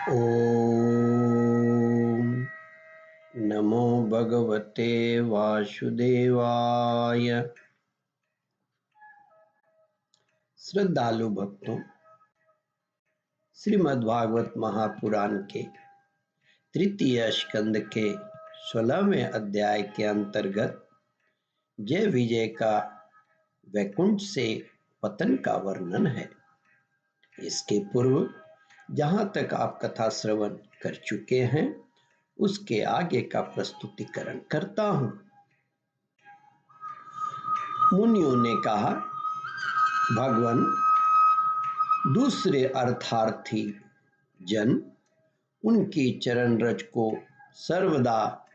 ओम नमो भगवते वासुदेवाय। श्रद्धालु भक्तों, श्रीमद्भागवत महापुराण के तृतीय स्कंद के 16वें अध्याय के अंतर्गत जय विजय का वैकुंठ से पतन का वर्णन है। इसके पूर्व जहाँ तक आप कथा श्रवण कर चुके हैं उसके आगे का प्रस्तुतिकरण करता हूँ। मुनियों ने कहा, भगवान, दूसरे अर्थार्थी जन उनकी चरण रज को सर्वदा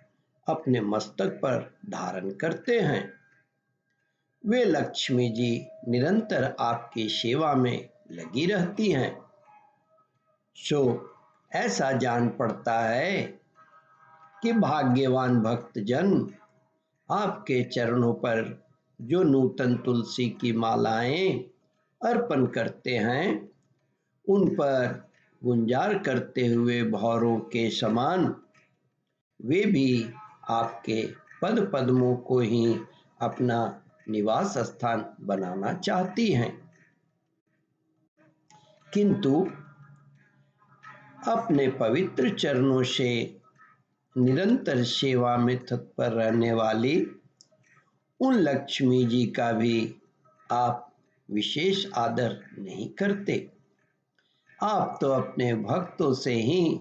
अपने मस्तक पर धारण करते हैं। वे लक्ष्मी जी निरंतर आपकी सेवा में लगी रहती हैं। सो ऐसा जान पड़ता है कि भाग्यवान भक्तजन आपके चरणों पर जो नूतन तुलसी की मालाएं अर्पण करते हैं उन पर गुंजार करते हुए भौरों के समान वे भी आपके पद पद्मों को ही अपना निवास स्थान बनाना चाहती हैं, किंतु अपने पवित्र चरणों से निरंतर सेवा में तत्पर रहने वाली उन लक्ष्मी जी का भी आप विशेष आदर नहीं करते। आप तो अपने भक्तों से ही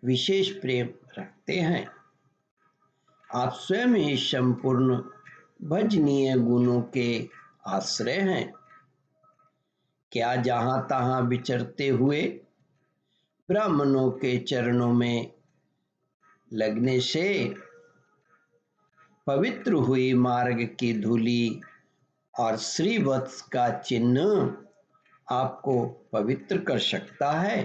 विशेष प्रेम रखते हैं। आप स्वयं ही संपूर्ण भजनीय गुणों के आश्रय हैं। क्या जहां तहां विचरते हुए ब्राह्मणों के चरणों में लगने से पवित्र हुई मार्ग की धूली और श्रीवत्स का चिन्ह आपको पवित्र कर सकता है?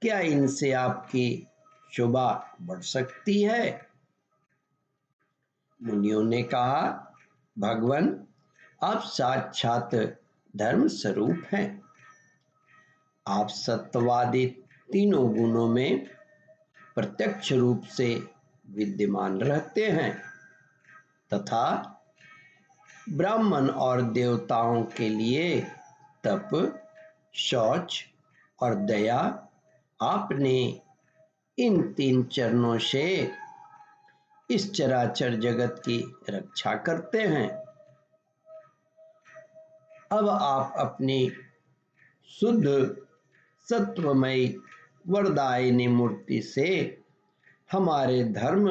क्या इनसे आपकी शोभा बढ़ सकती है? मुनियों ने कहा, भगवान, आप साक्षात धर्म स्वरूप हैं। आप सत्यवादी तीनों गुणों में प्रत्यक्ष रूप से विद्यमान रहते हैं तथा ब्राह्मण और देवताओं के लिए तप, शौच और दया आपने इन तीन चरणों से इस चराचर जगत की रक्षा करते हैं। अब आप अपनी शुद्ध सत्वमयी वरदायिनी मूर्ति से हमारे धर्म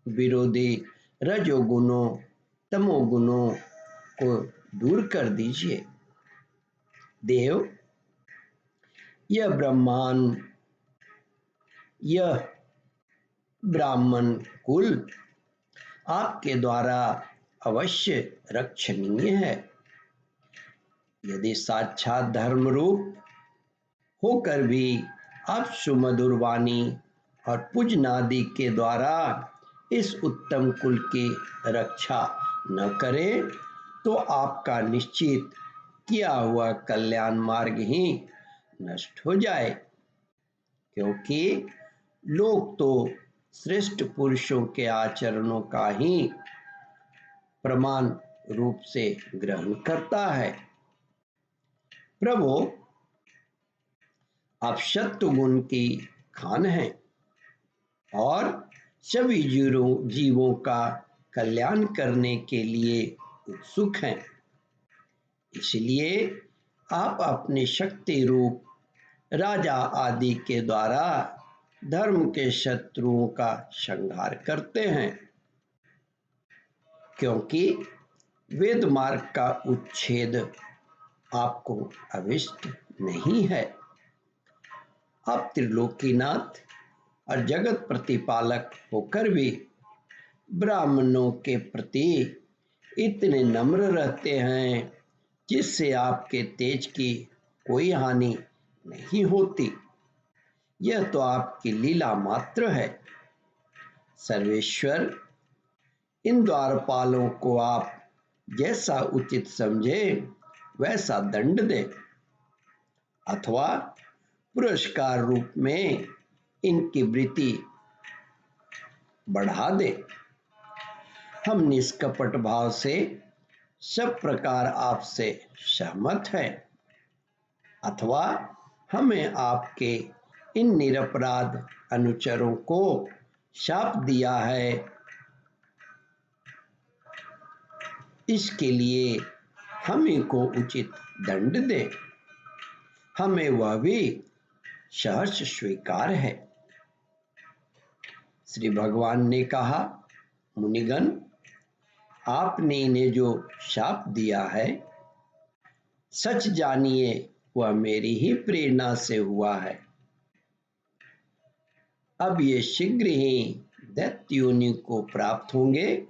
विरोधी रजोगुणों तमोगुणों को दूर कर दीजिए। देव, यह ब्राह्मण कुल आपके द्वारा अवश्य रक्षणीय है। यदि साक्षात धर्म रूप होकर भी आप सुमधुर वाणी और पूजनादि के द्वारा इस उत्तम कुल की रक्षा न करें तो आपका निश्चित किया हुआ कल्याण मार्ग ही नष्ट हो जाए, क्योंकि लोग तो श्रेष्ठ पुरुषों के आचरणों का ही प्रमाण रूप से ग्रहण करता है। प्रभु, आप सत्व गुण की खान हैं और सभी जीवों का कल्याण करने के लिए उत्सुक हैं। इसलिए आप अपने शक्ति रूप राजा आदि के द्वारा धर्म के शत्रुओं का संहार करते हैं, क्योंकि वेद मार्ग का उच्छेद आपको अभिष्ट नहीं है। आप त्रिलोकीनाथ और जगत प्रतिपालक होकर भी ब्राह्मणों के प्रति इतने नम्र रहते हैं जिससे आपके तेज की कोई हानि नहीं होती। यह तो आपकी लीला मात्र है। सर्वेश्वर, इन द्वारपालों को आप जैसा उचित समझे वैसा दंड दे, अथवा पुरस्कार रूप में इनकी वृत्ति बढ़ा दे। हम निष्कपट भाव से सब प्रकार आपसे सहमत हैं, अथवा हमें आपके इन निरपराध अनुचरों को शाप दिया है, इसके लिए हमें को उचित दंड दे। हमें वह भी सहर्ष स्वीकार है। श्री भगवान ने कहा, मुनिगण, आपने इन्हें जो शाप दिया है, सच जानिए वह मेरी ही प्रेरणा से हुआ है। अब ये शीघ्र ही दैत्य योनि को प्राप्त होंगे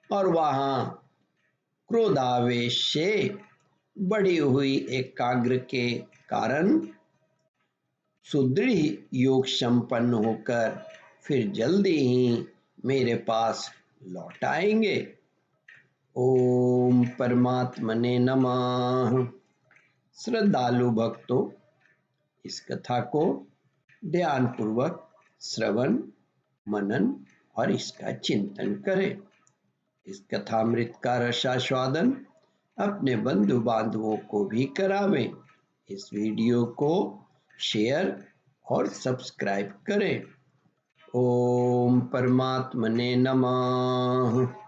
और वहां क्रोधावेश से बढ़ी हुई एकाग्र के कारण सुदृढ़ योग संपन्न होकर फिर जल्दी ही मेरे पास लौट आएंगे। ओम परमात्मने नमः। श्रद्धालु भक्तों, इस कथा को ध्यानपूर्वक श्रवण, मनन और इसका चिंतन करें। इस कथामृत का रसास्वादन अपने बंधु बांधवों को भी करावें। इस वीडियो को शेयर और सब्सक्राइब करें। ओम परमात्मने नमः।